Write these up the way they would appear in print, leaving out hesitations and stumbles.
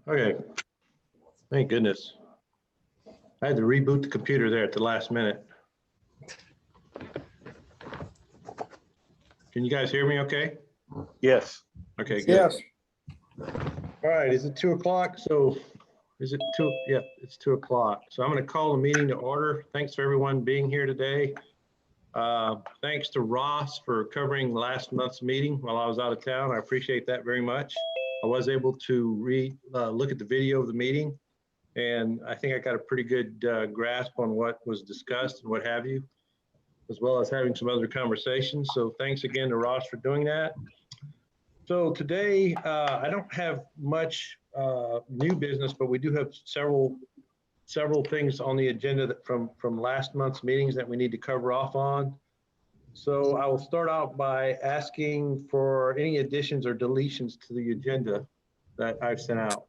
Okay, thank goodness. I had to reboot the computer there at the last minute. Can you guys hear me okay? Yes. Okay, good. Yes. All right, is it 2 o'clock? So is it 2? Yeah, it's 2 o'clock. So I'm going to call the meeting to order. Thanks for everyone being here today. Thanks to Ross for covering last month's meeting while I was out of town. I appreciate that very much. I was able to look at the video of the meeting, and I think I got a pretty good grasp on what was discussed and what have you, as well as having some other conversations. So thanks again to Ross for doing that. So today, I don't have much new business, but we do have several things on the agenda that from last month's meetings that we need to cover off on. So I will start out by asking for any additions or deletions to the agenda that I've sent out.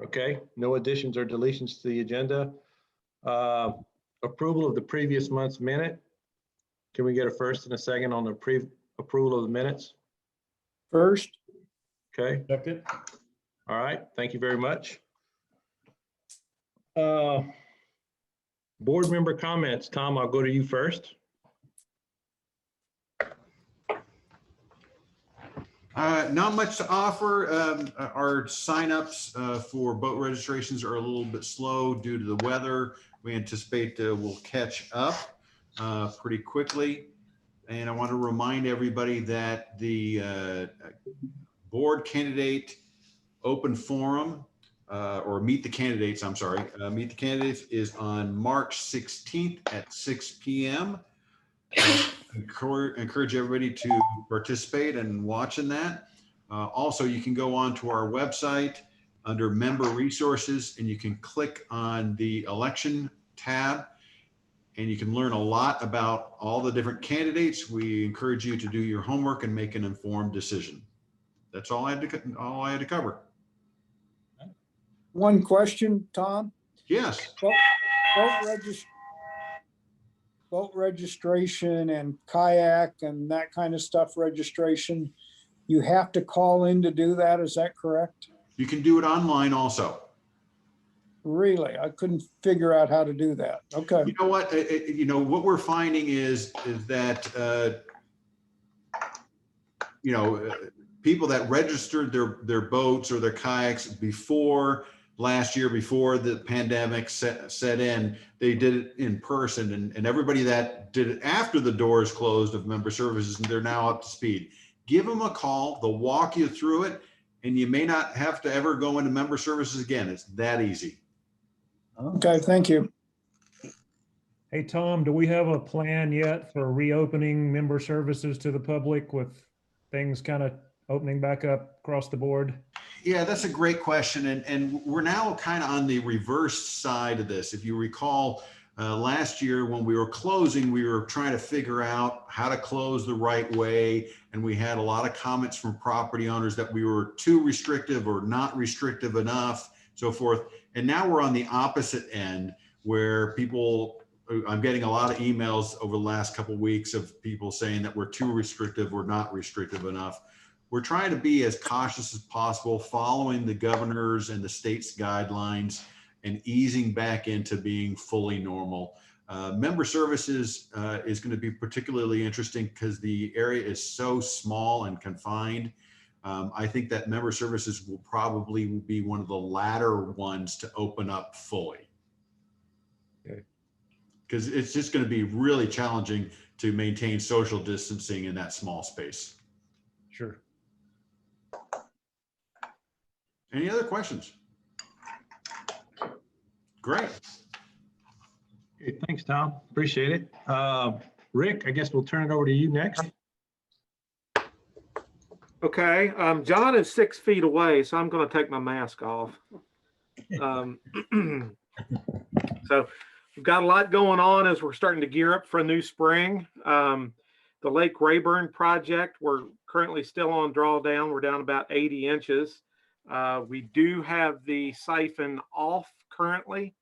Okay, no additions or deletions to the agenda. Approval of the previous month's minute. Can we get a first and a second on the approval of the minutes? First. Okay. Second. All right, thank you very much. Board member comments. Tom, I'll go to you first. Not much to offer. Our signups for boat registrations are a little bit slow due to the weather. We anticipate we'll catch up pretty quickly. And I want to remind everybody that the board candidate open forum or meet the candidates, I'm sorry, meet the candidates is on March 16th at 6 p.m. Encourage everybody to participate and watch in that. Also, you can go on to our website under member resources and you can click on the election tab and you can learn a lot about all the different candidates. We encourage you to do your homework and make an informed decision. That's all I had to cover. One question, Tom. Yes. Boat registration and kayak and that kind of stuff registration, you have to call in to do that. Is that correct? You can do it online also. Really? I couldn't figure out how to do that. Okay. You know what? What we're finding is that people that registered their boats or their kayaks before last year, before the pandemic set in, they did it in person, and everybody that did it after the doors closed of member services, and they're now up to speed. Give them a call. They'll walk you through it, and you may not have to ever go into member services again. It's that easy. Okay, thank you. Hey, Tom, do we have a plan yet for reopening member services to the public with things kind of opening back up across the board? Yeah, that's a great question. And we're now kind of on the reverse side of this. If you recall, last year when we were closing, we were trying to figure out how to close the right way. And we had a lot of comments from property owners that we were too restrictive or not restrictive enough, so forth. And now we're on the opposite end where I'm getting a lot of emails over the last couple of weeks of people saying that we're too restrictive or not restrictive enough. We're trying to be as cautious as possible, following the governor's and the state's guidelines and easing back into being fully normal. Member services is going to be particularly interesting because the area is so small and confined. I think that member services will probably be one of the latter ones to open up fully. Because it's just going to be really challenging to maintain social distancing in that small space. Sure. Any other questions? Great. Okay, thanks, Tom. Appreciate it. Rick, I guess we'll turn it over to you next. Okay, John is 6 feet away, so I'm going to take my mask off. So we've got a lot going on as we're starting to gear up for a new spring. The Lake Rayburn project, we're currently still on drawdown. We're down about 80 inches. We do have the siphon off currently.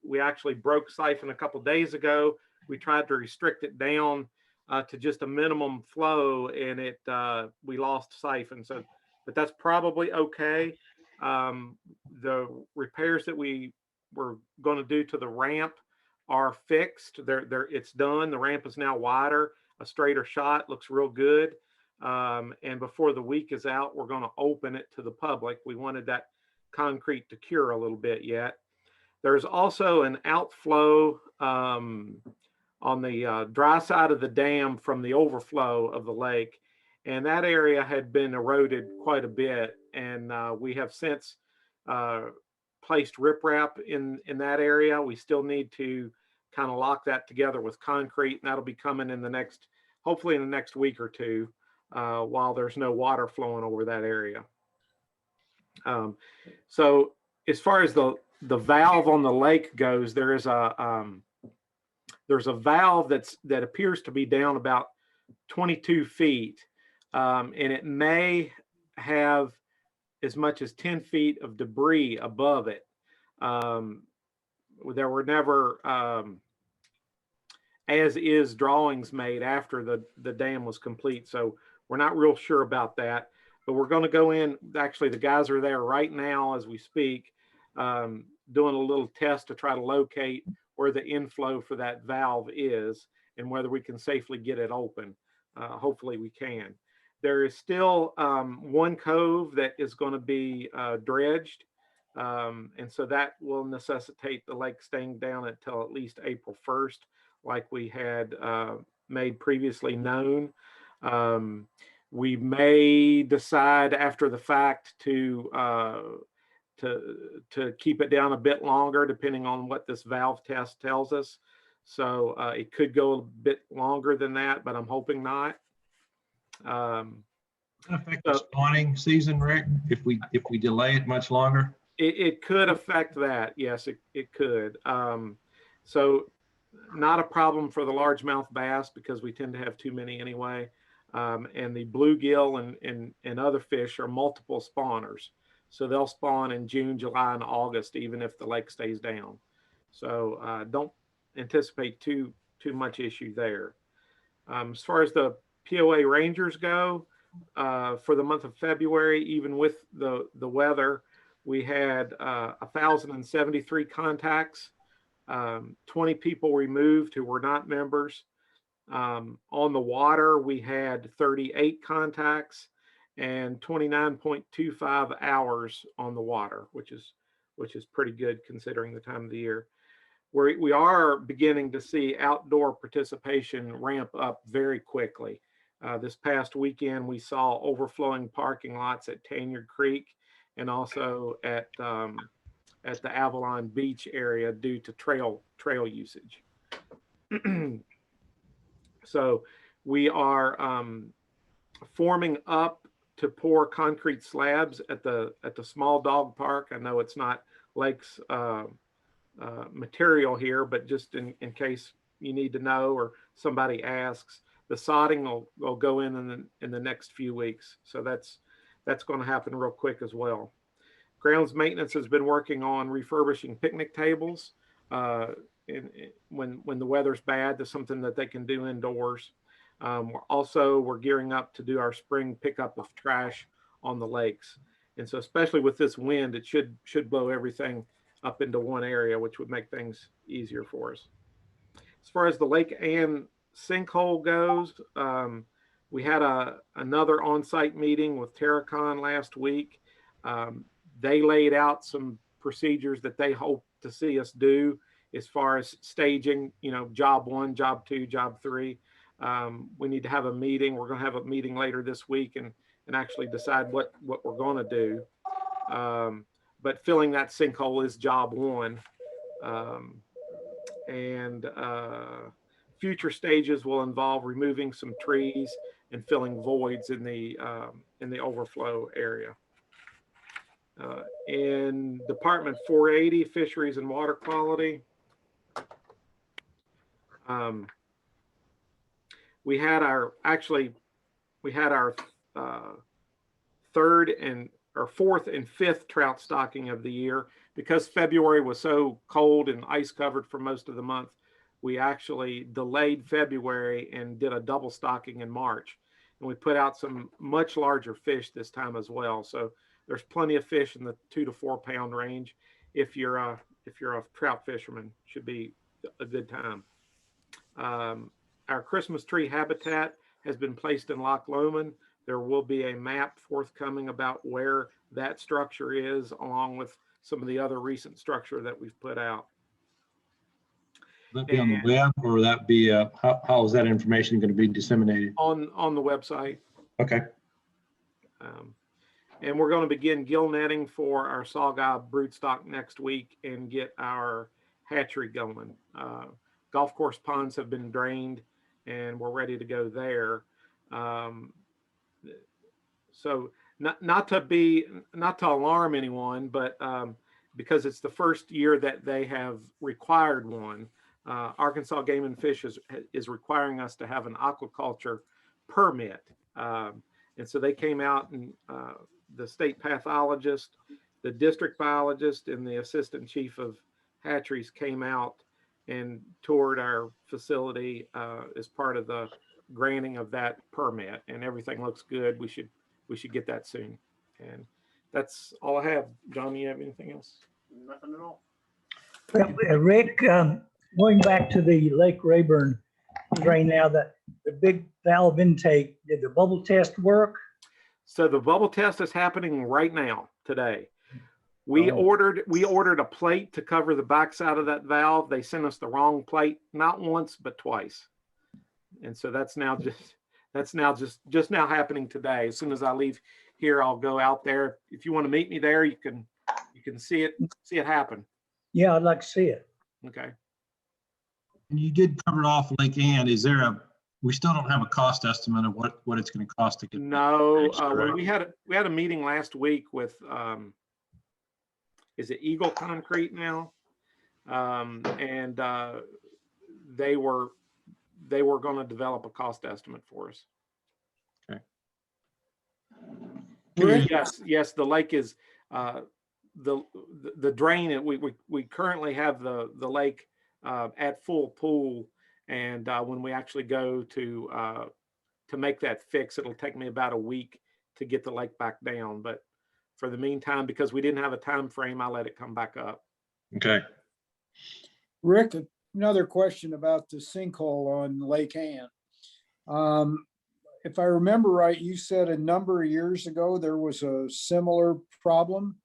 We actually broke siphon a couple days ago. we tried to restrict it down to just a minimum flow, and we lost siphon. So, but that's probably okay. The repairs that we were going to do to the ramp are fixed. It's done. The ramp is now wider, a straighter shot, looks real good. And before the week is out, we're going to open it to the public. We wanted that concrete to cure a little bit yet. There's also an outflow on the dry side of the dam from the overflow of the lake. And that area had been eroded quite a bit. And we have since placed riprap in that area. We still need to kind of lock that together with concrete, and that'll be coming in hopefully in the next week or two, while there's no water flowing over that area. So as far as the valve on the lake goes, there's a valve that appears to be down about 22 feet, and it may have as much as 10 feet of debris above it. There were never as is drawings made after the dam was complete, so we're not real sure about that. But we're going to go in. Actually, the guys are there right now as we speak, doing a little test to try to locate where the inflow for that valve is and whether we can safely get it open. Hopefully we can. There is still one cove that is going to be dredged. And so that will necessitate the lake staying down until at least April 1st, like we had made previously known. We may decide after the fact to keep it down a bit longer, depending on what this valve test tells us. So it could go a bit longer than that, but I'm hoping not. Affect the spawning season, Rick, if we delay it much longer? It could affect that. Yes, it could. So not a problem for the largemouth bass because we tend to have too many anyway. And the bluegill and other fish are multiple spawners. So they'll spawn in June, July, and August, even if the lake stays down. So don't anticipate too much issue there. As far as the Poa Rangers go, for the month of February, even with the weather, we had 1,073 contacts, 20 people removed who were not members. On the water, we had 38 contacts and 29.25 hours on the water, which is pretty good considering the time of the year. We are beginning to see outdoor participation ramp up very quickly. This past weekend, we saw overflowing parking lots at Tanyard Creek and also at the Avalon Beach area due to trail usage. So we are forming up to pour concrete slabs at the small dog park. I know it's not Lake's material here, but just in case you need to know or somebody asks, the sodding will go in the next few weeks. So that's going to happen real quick as well. Grounds maintenance has been working on refurbishing picnic tables. When the weather's bad, that's something that they can do indoors. We're gearing up to do our spring pickup of trash on the lakes. And so especially with this wind, it should blow everything up into one area, which would make things easier for us. As far as the Lake Ann sinkhole goes, we had another on-site meeting with Terracon last week. They laid out some procedures that they hope to see us do as far as staging, job 1, job 2, job 3. We need to have a meeting. We're going to have a meeting later this week and actually decide what we're going to do. But filling that sinkhole is job 1. Future stages will involve removing some trees and filling voids in the overflow area. In Department 480, Fisheries and Water Quality, we had our fourth and fifth trout stocking of the year. Because February was so cold and ice covered for most of the month, we actually delayed February and did a double stocking in March. And we put out some much larger fish this time as well. So there's plenty of fish in the 2 to 4 pound range. If you're a trout fisherman, should be a good time. Our Christmas tree habitat has been placed in Loch Lomond. There will be a map forthcoming about where that structure is, along with some of the other recent structure that we've put out. Will that be on the web, or will that be, how is that information going to be disseminated? On the website. Okay. And we're going to begin gill netting for our saugeye broodstock next week and get our hatchery going. Golf course ponds have been drained and we're ready to go there. So not to alarm anyone, but because it's the first year that they have required one, Arkansas Game and Fish is requiring us to have an aquaculture permit. And so they came out, and the state pathologist, the district biologist, and the assistant chief of hatcheries came out and toured our facility as part of the granting of that permit, and everything looks good. We should get that soon. And that's all I have. John, you have anything else? Nothing at all. Well, Rick, going back to the Lake Rayburn drain now, the big valve intake, did the bubble test work? So the bubble test is happening right now, today. We ordered a plate to cover the backside of that valve. They sent us the wrong plate, not once, but twice. And so that's now just now happening today. As soon as I leave here, I'll go out there. If you want to meet me there, you can see it happen. Yeah, I'd like to see it. Okay. And you did cover it off Lake Ann. We still don't have a cost estimate of what it's going to cost to get. No, we had a meeting last week with, is it Eagle Concrete now? And they were going to develop a cost estimate for us. Okay. Yes, the lake is the drain. We currently have the lake at full pool, and when we actually go to make that fix, it'll take me about a week to get the lake back down. But for the meantime, because we didn't have a time frame, I let it come back up. Okay. Rick, another question about the sinkhole on Lake Ann. If I remember right, you said a number of years ago there was a similar problem.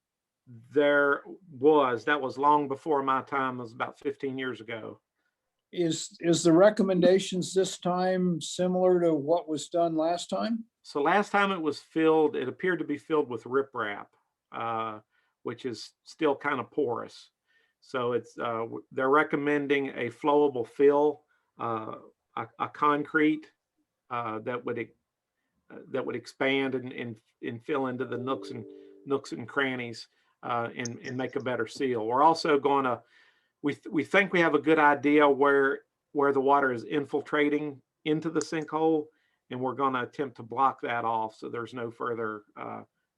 That was long before my time. It was about 15 years ago. Is the recommendations this time similar to what was done last time? So last time it was filled, it appeared to be filled with riprap, which is still kind of porous. So they're recommending a flowable fill, a concrete that would expand and fill into the nooks and crannies and make a better seal. We're also going to, we think we have a good idea where the water is infiltrating into the sinkhole, and we're going to attempt to block that off so there's no further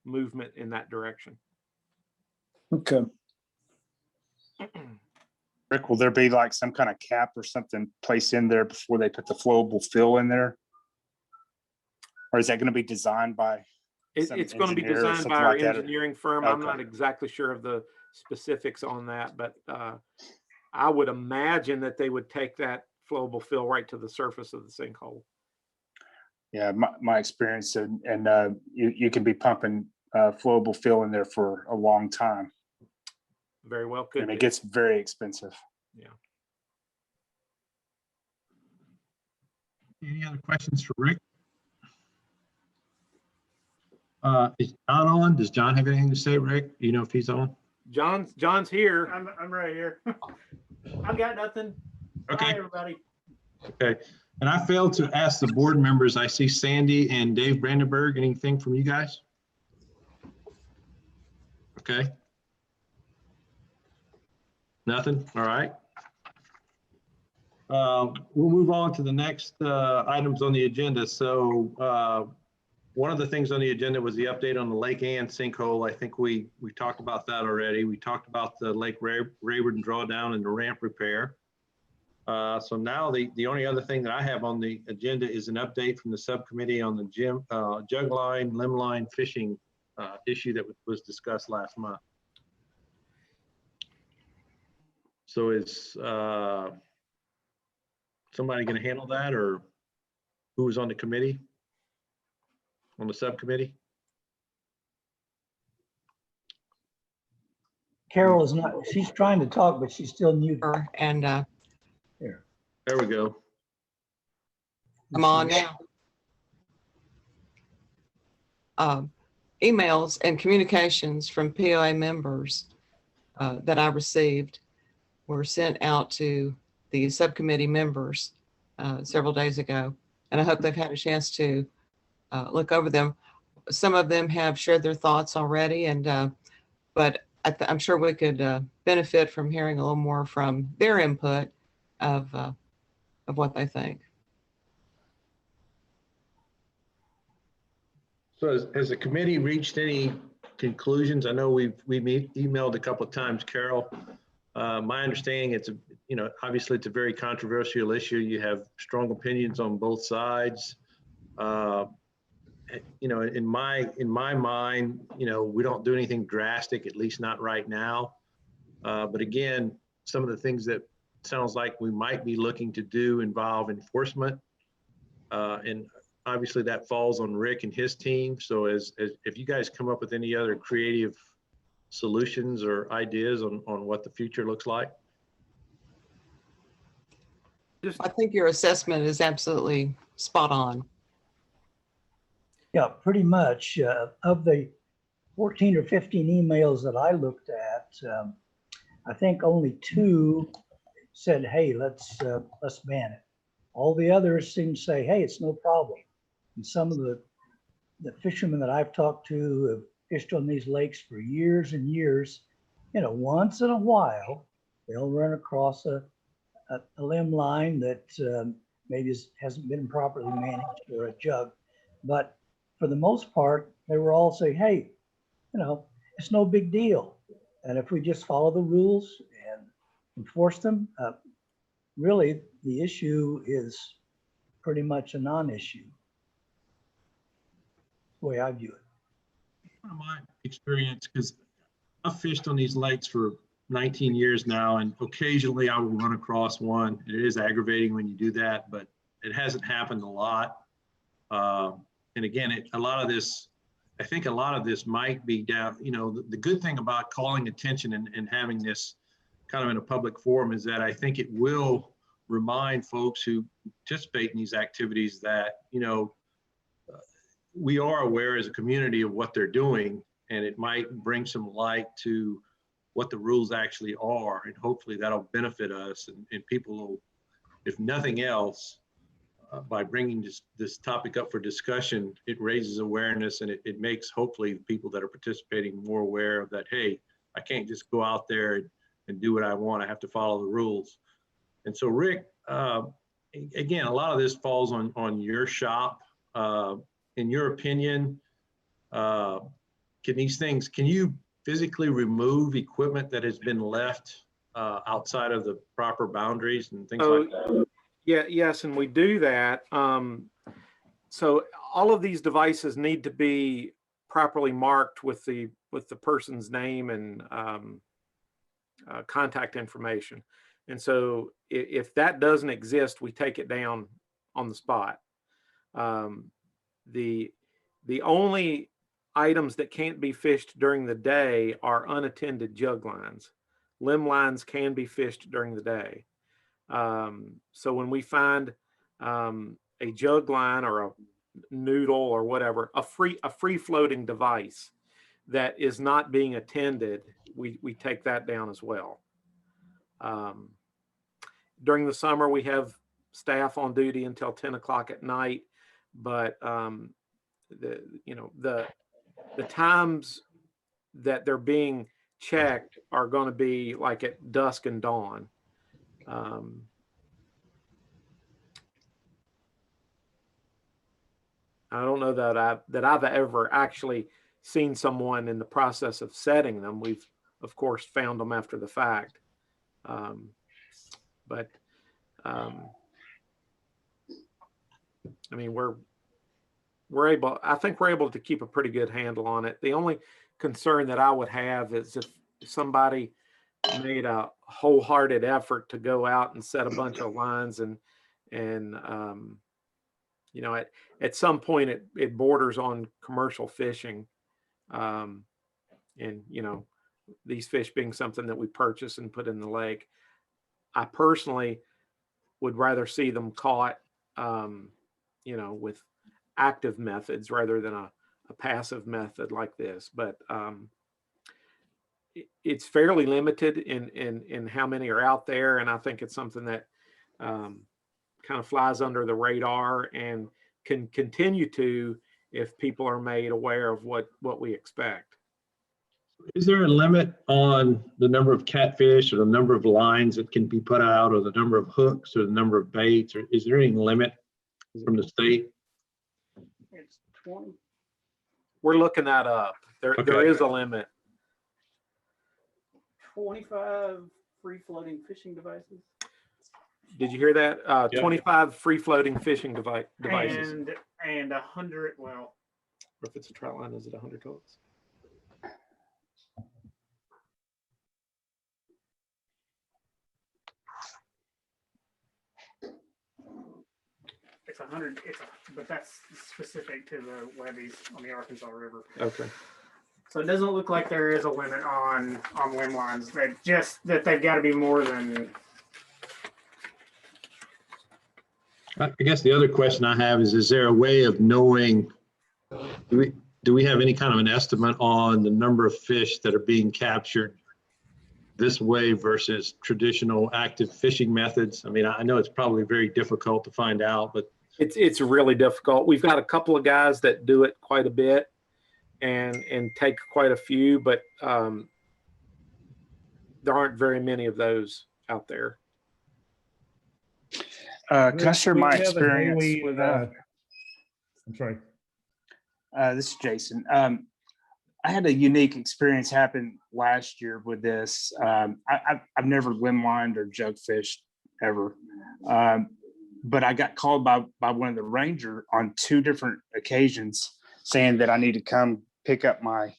movement in that direction. Okay. Rick, will there be like some kind of cap or something placed in there before they put the flowable fill in there? Or is that going to be designed by It's going to be engineer or designed something by our like that, or- engineering firm. I'm Okay. not exactly sure of the specifics on that, but I would imagine that they would take that flowable fill right to the surface of the sinkhole. Yeah, my experience, and you can be pumping flowable fill in there for a long time, Very well could and it be. gets very expensive. Yeah. Any other questions for Rick? Is John on? Does John have anything to say, Rick? Do you know if he's on? John's here. I'm right here. I've got nothing. Okay. Hi, everybody. Okay. And I failed to ask the board members. I see Sandy and Dave Brandenburg. Anything from you guys? Okay. Nothing? All right. We'll move on to the next items on the agenda. So one of the things on the agenda was the update on the Lake Ann sinkhole. I think we talked about that already. We talked about the Lake Rayburn drawdown and the ramp repair. So now the only other thing that I have on the agenda is an update from the subcommittee on the jug line, limb line fishing issue that was discussed last month. So is somebody going to handle that, or who was on the committee, on the subcommittee? Carol is not, she's trying to talk, but she's still muted. And Here. There we go. I'm on now. Emails and communications from POA members that I received were sent out to the subcommittee members several days ago, and I hope they've had a chance to look over them. Some of them have shared their thoughts already, and but I'm sure we could benefit from hearing a little more from their input of what they think. So has the committee reached any conclusions? I know we've emailed a couple of times, Carol. My understanding, it's obviously it's a very controversial issue. You have strong opinions on both sides. In my mind, we don't do anything drastic, at least not right now. But again, some of the things that sounds like we might be looking to do involve enforcement, and obviously that falls on Rick and his team. So as if you guys come up with any other creative solutions or ideas on what the future looks like. I think your assessment is absolutely spot on. Yeah, pretty much. Of the 14 or 15 emails that I looked at, I think only 2 said, hey, let's ban it. All the others seem to say, hey, it's no problem. And some of the fishermen that I've talked to have fished on these lakes for years and years. Once in a while, they'll run across a limb line that maybe hasn't been properly managed, or a jug. But for the most part, they were all saying, hey, it's no big deal. And if we just follow the rules and enforce them, really the issue is pretty much a non-issue. The way I view it. From my experience, because I've fished on these lakes for 19 years now, and occasionally I will run across one. It is aggravating when you do that, but it hasn't happened a lot. And again, I think a lot of this might be down, the good thing about calling attention and having this kind of in a public forum is that I think it will remind folks who participate in these activities that, we are aware as a community of what they're doing, and it might bring some light to what the rules actually are. And hopefully that'll benefit us, and people will, if nothing else, by bringing this topic up for discussion, it raises awareness, and it makes hopefully the people that are participating more aware of that, hey, I can't just go out there and do what I want. I have to follow the rules. And so Rick, again, a lot of this falls on your shop. In your opinion, can you physically remove equipment that has been left outside of the proper boundaries and things like that? Yes, and we do that. So all of these devices need to be properly marked with the person's name and contact information. And so if that doesn't exist, we take it down on the spot. The only items that can't be fished during the day are unattended jug lines. Limb lines can be fished during the day. So when we find a jug line or a noodle or whatever, a free floating device that is not being attended, we take that down as well. During the summer, we have staff on duty until 10 o'clock at night, but the times that they're being checked are going to be like at dusk and dawn. I don't know that I've ever actually seen someone in the process of setting them. We've of course found them after the fact, but I mean, I think we're able to keep a pretty good handle on it. The only concern that I would have is if somebody made a wholehearted effort to go out and set a bunch of lines and you know, at some point it borders on commercial fishing. And, you know, these fish being something that we purchase and put in the lake, I personally would rather see them caught, you know, with active methods rather than a passive method like this. But it's fairly limited in how many are out there, and I think it's something that kind of flies under the radar and can continue to if people are made aware of what we expect. Is there a limit on the number of catfish or the number of lines that can be put out or the number of hooks or the number of baits? Or is there any limit from the state? It's 20. We're looking that up. There Okay. is a limit. 25 free floating fishing devices. Did you hear that? Yeah. 25 free floating fishing devices. And 100, well, Or if it's a trout line, is it 100 hooks? it's 100, but that's specific to the levees on the Arkansas River. Okay. So it doesn't look like there is a limit on limb lines. That they've got to be more than. I guess the other question I have is there a way of knowing, do we have any kind of an estimate on the number of fish that are being captured this way versus traditional active fishing methods? I mean, I know it's probably very difficult to find out, but It's really difficult. We've got a couple of guys that do it quite a bit and take quite a few, but there aren't very many of those out there. Can I share We my have a experience daily, with I'm sorry. this is Jason. I had a unique experience happen last year with this. I've never limb lined or jug fished ever. But I got called by one of the ranger on 2 different occasions saying that I need to come pick up my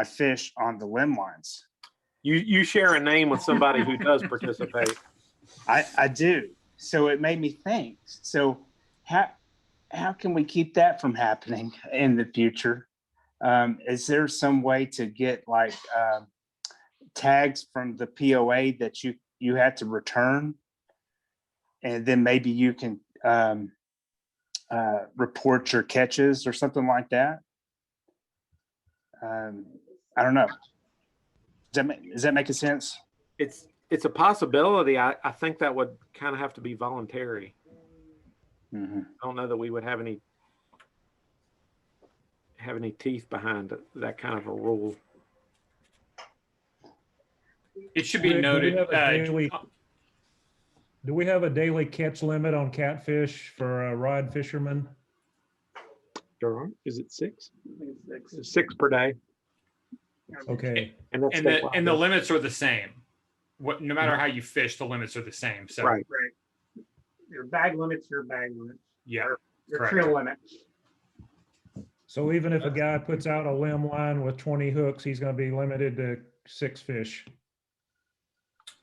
fish on the limb lines. You share a name with somebody who does participate. I do. So it made me think. So how can we keep that from happening in the future? Is there some way to get like tags from the POA that you have to return, and then maybe you can report your catches or something like that? I don't know. Does that make a sense? It's a possibility. I think that would kind of have to be voluntary. Mm-hmm. I don't know that we would have any teeth behind that kind of a rule. It should be Rick, noted. Do we have a daily catch limit on catfish for rod fishermen? Durham, is it 6? I think it's 6. 6 per day. Okay. And that's And the limits are the same. No matter how you fish, the limits are the same. So right. Your bag limits. Yeah. Your correct. creel limit. So even if a guy puts out a limb line with 20 hooks, he's going to be limited to 6 fish.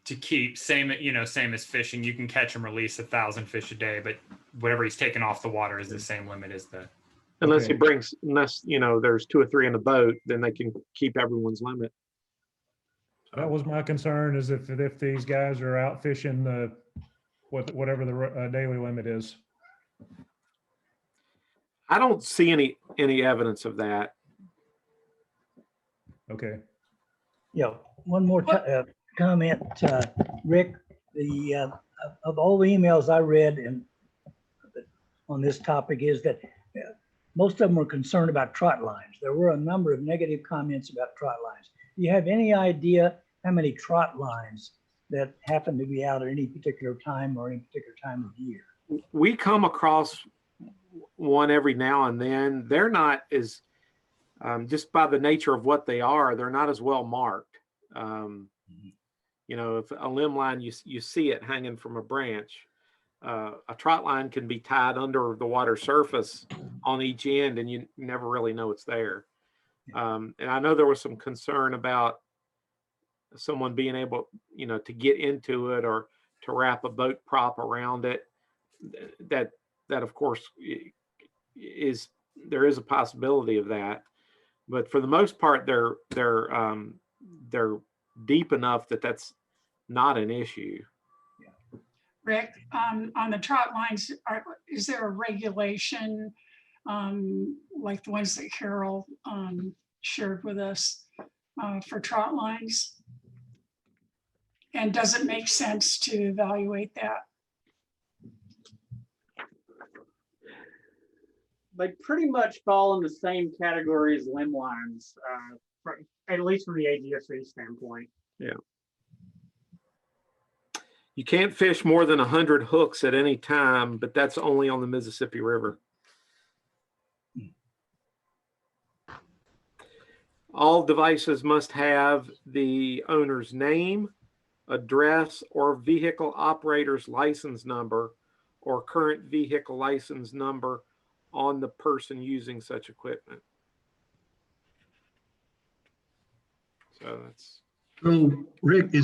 To keep same as fishing, you can catch and release 1,000 fish a day, but whatever he's taking off the water is the same limit as the. Unless there's 2 or 3 in the boat, then they can keep everyone's limit. That was my concern, is if these guys are out fishing whatever the daily limit is. I don't see any evidence of that. Okay. Yeah, one more comment, Rick. Of all the emails I read on this topic is that most of them were concerned about trot lines. There were a number of negative comments about trot lines. Do you have any idea how many trot lines that happen to be out at any particular time or any particular time of year? We come across one every now and then. They're not as, just by the nature of what they are, they're not as well marked. If a limb line, you see it hanging from a branch, a trot line can be tied under the water surface on each end, and you never really know it's there. And I know there was some concern about someone being able, to get into it or to wrap a boat prop around it. That of course there is a possibility of that, but for the most part, they're deep enough that that's not an issue. Rick, on the trot lines, is there a regulation like the ones that Carol shared with us for trot lines? And does it make sense to evaluate that? They pretty much fall in the same category as limb lines, at least from the AGFC standpoint. Yeah. You can't fish more than 100 hooks at any time, but that's only on the Mississippi River. All devices must have the owner's name, address, or vehicle operator's license number or current vehicle license number on the person using such equipment. So that's. So Rick,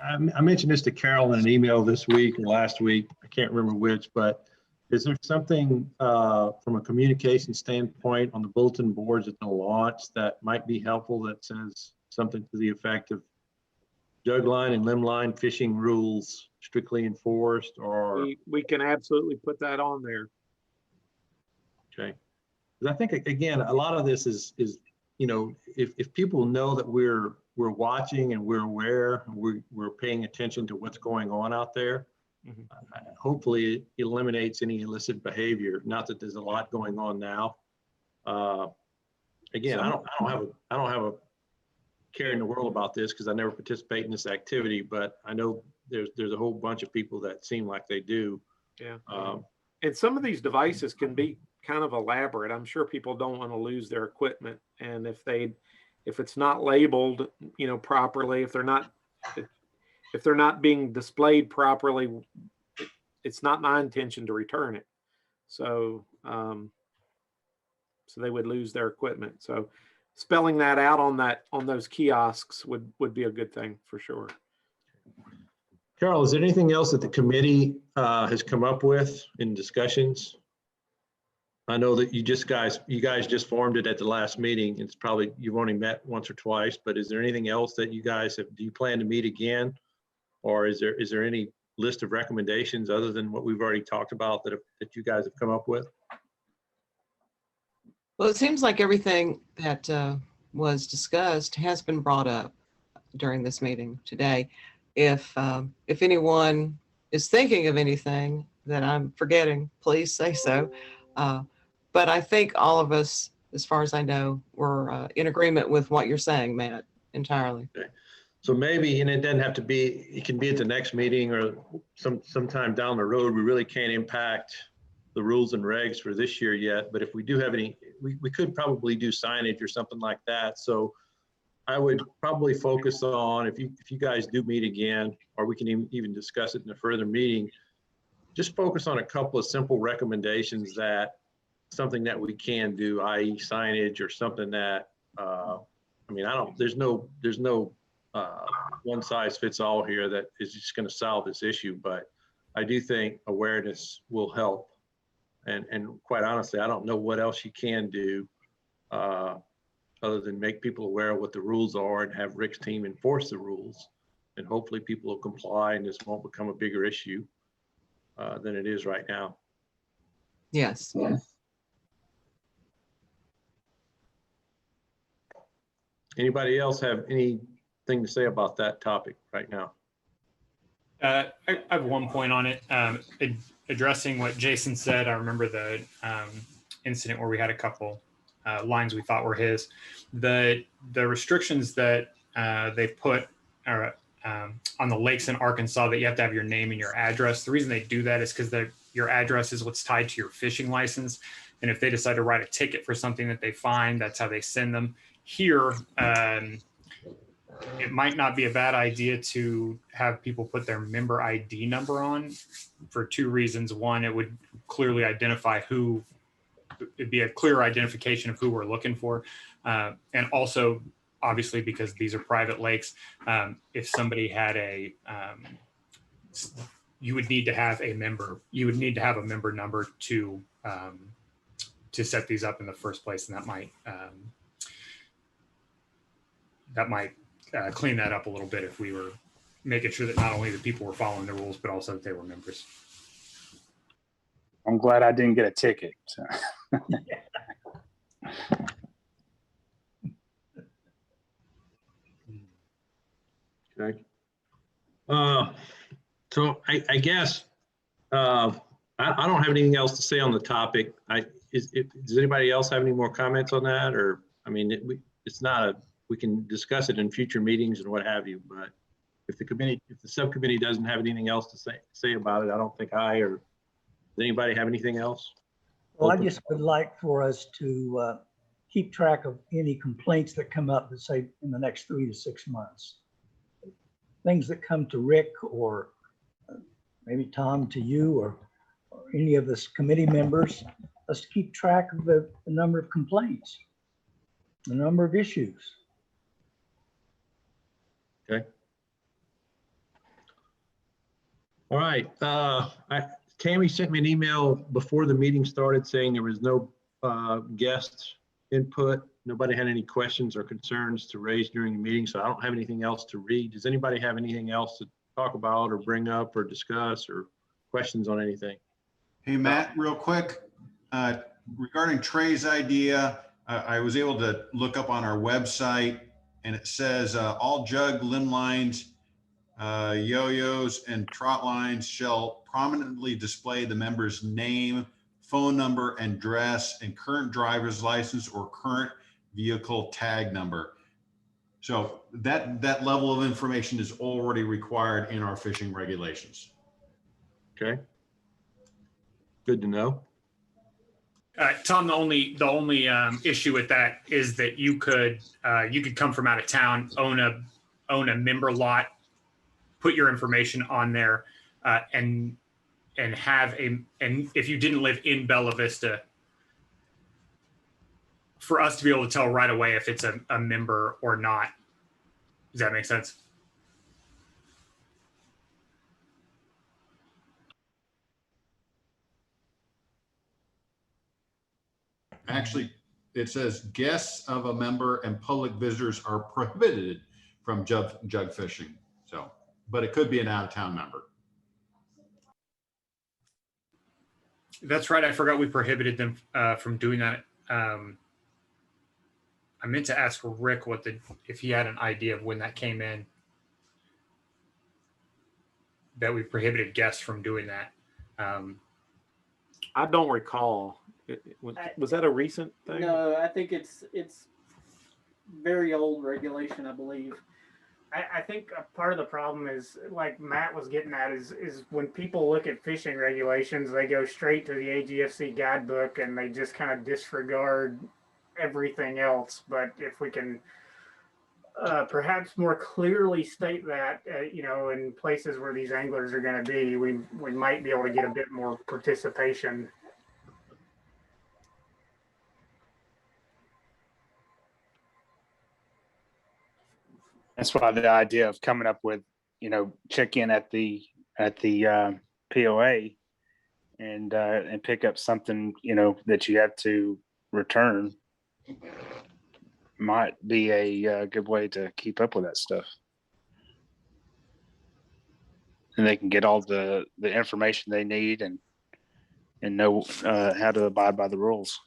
I mentioned this to Carol in an email this week or last week, I can't remember which, but is there something from a communication standpoint on the bulletin boards at the launch that might be helpful that says something to the effect of jug line and limb line fishing rules strictly enforced? Or We can absolutely put that on there. okay, because I think again a lot of this is if people know that we're watching and we're aware, we're paying attention to what's going on out there. Mhm. Hopefully it eliminates any illicit behavior. Not that there's a lot going on now. Again, I don't have a care in the world about this because I never participate in this activity, but I know there's a whole bunch of people that seem like they do. Yeah. And some of these devices can be kind of elaborate. I'm sure people don't want to lose their equipment, and if it's not labeled, properly, if they're not being displayed properly, it's not my intention to return it. So, so they would lose their equipment. So, spelling that out on those kiosks would be a good thing for sure. Carol, is there anything else that the committee has come up with in discussions? I know that you guys just formed it at the last meeting. It's probably, you've only met once or twice, but is there anything else that you guys do you plan to meet again? Or is there any list of recommendations other than what we've already talked about that you guys have come up with? Well, it seems like everything that was discussed has been brought up during this meeting today. If anyone is thinking of anything that I'm forgetting, please say so. But I think all of us, as far as I know, were in agreement with what you're saying, Matt, entirely. Okay. So maybe, and it doesn't have to be, it can be at the next meeting or sometime down the road. We really can't impact the rules and regs for this year yet, but if we do have any, we could probably do signage or something like that. So I would probably focus on, if you guys do meet again, or we can even discuss it in a further meeting, just focus on a couple of simple recommendations that something that we can do, i.e. signage or something that, there's no one size fits all here that is just going to solve this issue, but I do think awareness will help. And quite honestly, I don't know what else you can do other than make people aware of what the rules are and have Rick's team enforce the rules. And hopefully people will comply and this won't become a bigger issue than it is right now. Yes. Anybody else have anything to say about that topic right now? I have one point on it. Addressing what Jason said, I remember the incident where we had a couple lines we thought were his. The restrictions that they put on the lakes in Arkansas that you have to have your name and your address. The reason they do that is because your address is what's tied to your fishing license. And if they decide to write a ticket for something that they find, that's how they send them. Here, it might not be a bad idea to have people put their member ID number on for two reasons. One, it would clearly identify who, it'd be a clear identification of who we're looking for. And also, obviously, because these are private lakes, if somebody had a, you would need to have a member number to set these up in the first place. And that might clean that up a little bit if we were making sure that not only the people were following the rules, but also that they were members. I'm glad I didn't get a ticket. So. Okay. So I guess I don't have anything else to say on the topic. Does anybody else have any more comments on that? Or, I mean, it's not a, we can discuss it in future meetings and what have you, but if the subcommittee doesn't have anything else to say about it, I don't think does anybody have anything else? Well, I just would like for us to keep track of any complaints that come up, let's say in the next 3 to 6 months. Things that come to Rick or maybe Tom to you or any of us committee members, let's keep track of the number of complaints, the number of issues. Okay. All right. Tammy sent me an email before the meeting started saying there was no guest input. Nobody had any questions or concerns to raise during the meeting, so I don't have anything else to read. Does anybody have anything else to talk about or bring up or discuss or questions on anything? Hey, Matt, real quick, regarding Trey's idea, I was able to look up on our website and it says all jug, limb lines, yo-yos and trot lines shall prominently display the member's name, phone number and address, and current driver's license or current vehicle tag number. So that level of information is already required in our fishing regulations. Okay. Good to know. Tom, the only issue with that is that you could come from out of town, own a member lot, put your information on there, and if you didn't live in Bella Vista, for us to be able to tell right away if it's a member or not. Does that make sense? Actually, it says guests of a member and public visitors are prohibited from jug fishing. So, but it could be an out-of-town member. That's right. I forgot we prohibited them from doing that. I meant to ask Rick if he had an idea of when that came in, that we prohibited guests from doing that. I don't recall. Was that a recent thing? No, I think it's very old regulation, I believe. I think a part of the problem is, like Matt was getting at, is when people look at fishing regulations, they go straight to the AGFC guidebook and they just kind of disregard everything else. But if we can perhaps more clearly state that, in places where these anglers are going to be, we might be able to get a bit more participation. That's why the idea of coming up with, check in at the POA and pick up something, that you have to return might be a good way to keep up with that stuff. And they can get all the information they need and know how to abide by the rules.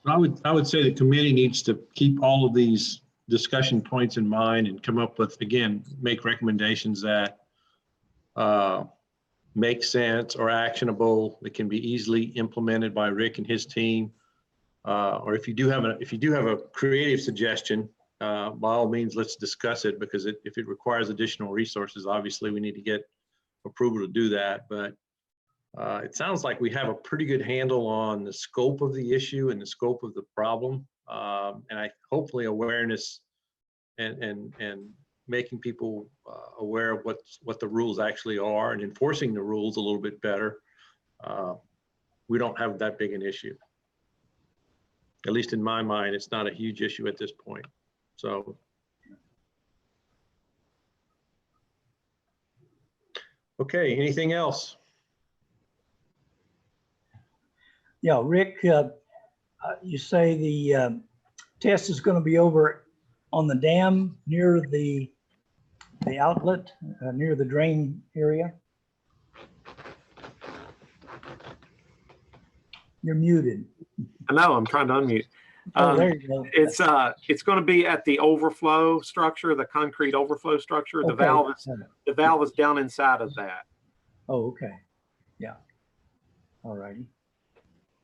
I would say the committee needs to keep all of these discussion points in mind and come up with, again, make recommendations that make sense or actionable, that can be easily implemented by Rick and his team. Or if you do have a creative suggestion, by all means, let's discuss it, because if it requires additional resources, obviously we need to get approval to do that. But It sounds like we have a pretty good handle on the scope of the issue and the scope of the problem. And hopefully awareness and making people aware of what the rules actually are and enforcing the rules a little bit better. We don't have that big an issue. At least in my mind, it's not a huge issue at this point. So. Okay, anything else? Yeah, Rick, you say the test is going to be over on the dam near the outlet, near the drain area. You're muted. I know, I'm trying to unmute. Oh, there you go. It's going to be at the overflow structure, the concrete overflow structure. The Okay. valve is down inside of that. Oh, okay. Yeah. All righty.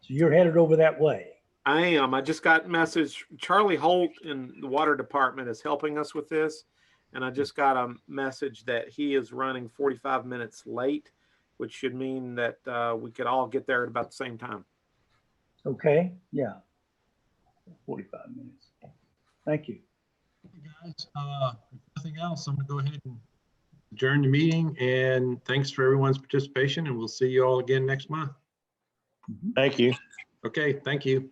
So you're headed over that way. I am. I just got a message. Charlie Holt in the water department is helping us with this. And I just got a message that he is running 45 minutes late, which should mean that we could all get there at about the same time. Okay. Yeah. 45 minutes. Thank you. Guys, if nothing else, I'm gonna go ahead and adjourn the meeting, and thanks for everyone's participation, and we'll see you all again next month. Thank you. Okay, thank you.